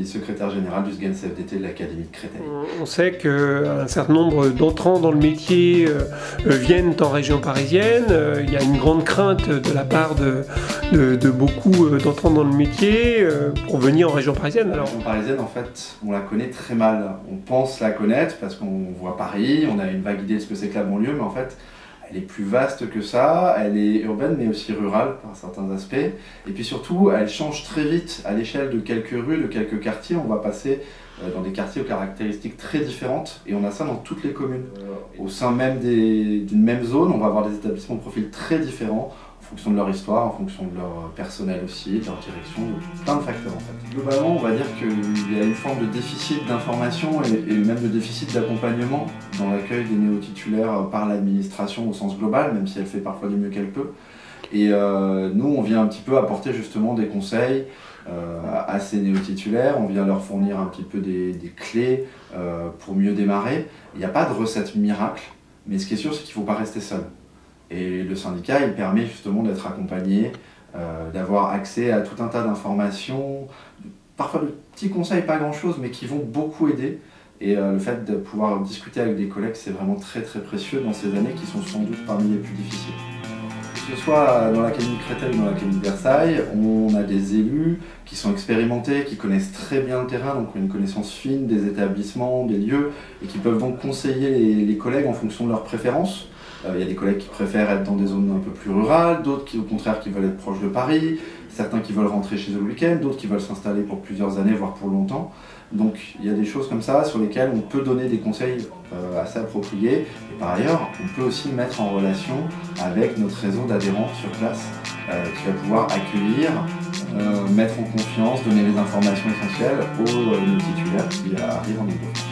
secrétaire général du SGAN CFDT de l'Académie de Créteil. On sait qu'un certain nombre d'entrants dans le métier viennent en région parisienne. Il y a une grande crainte de la part de beaucoup d'entrants dans le métier pour venir en région parisienne. La région parisienne, en fait, on la connaît très mal. On pense la connaître parce qu'on voit Paris, on a une vague idée de ce que c'est que la banlieue, mais en fait, elle est plus vaste que ça, elle est urbaine mais aussi rurale par certains aspects. Et puis surtout, elle change très vite à l'échelle de quelques rues, de quelques quartiers. On va passer dans des quartiers aux caractéristiques très différentes et on a ça dans toutes les communes. Au sein même d'une même zone, on va avoir des établissements de profil très différents en fonction de leur histoire, en fonction de leur personnel aussi, de leur direction, de plein de facteurs en fait. Globalement, on va dire qu'il y a une forme de déficit d'information et même de déficit d'accompagnement dans l'accueil des néo-titulaires par l'administration au sens global, même si elle fait parfois du mieux qu'elle peut. Et nous, on vient un petit peu apporter justement des conseils à ces néo-titulaires, on vient leur fournir un petit peu des clés pour mieux démarrer. Il n'y a pas de recette miracle, mais ce qui est sûr, c'est qu'il ne faut pas rester seul. Et le syndicat, il permet justement d'être accompagné, d'avoir accès à tout un tas d'informations, parfois de petits conseils, pas grand-chose, mais qui vont beaucoup aider. Et le fait de pouvoir discuter avec des collègues, c'est vraiment très très précieux dans ces années qui sont sans doute parmi les plus difficiles. Que ce soit dans l'Académie de Créteil ou dans l'Académie de Versailles, on a des élus qui sont expérimentés, qui connaissent très bien le terrain, donc ont une connaissance fine des établissements, des lieux, et qui peuvent donc conseiller les collègues en fonction de leurs préférences. Il y a des collègues qui préfèrent être dans des zones un peu plus rurales, d'autres qui au contraire qui veulent être proches de Paris, certains qui veulent rentrer chez eux le week-end, d'autres qui veulent s'installer pour plusieurs années, voire pour longtemps. Donc il y a des choses comme ça sur lesquelles on peut donner des conseils assez appropriés. Et par ailleurs, on peut aussi mettre en relation avec notre réseau d'adhérents sur place qui va pouvoir accueillir, mettre en confiance, donner les informations essentielles aux titulaires qui arrivent en Île-de-France.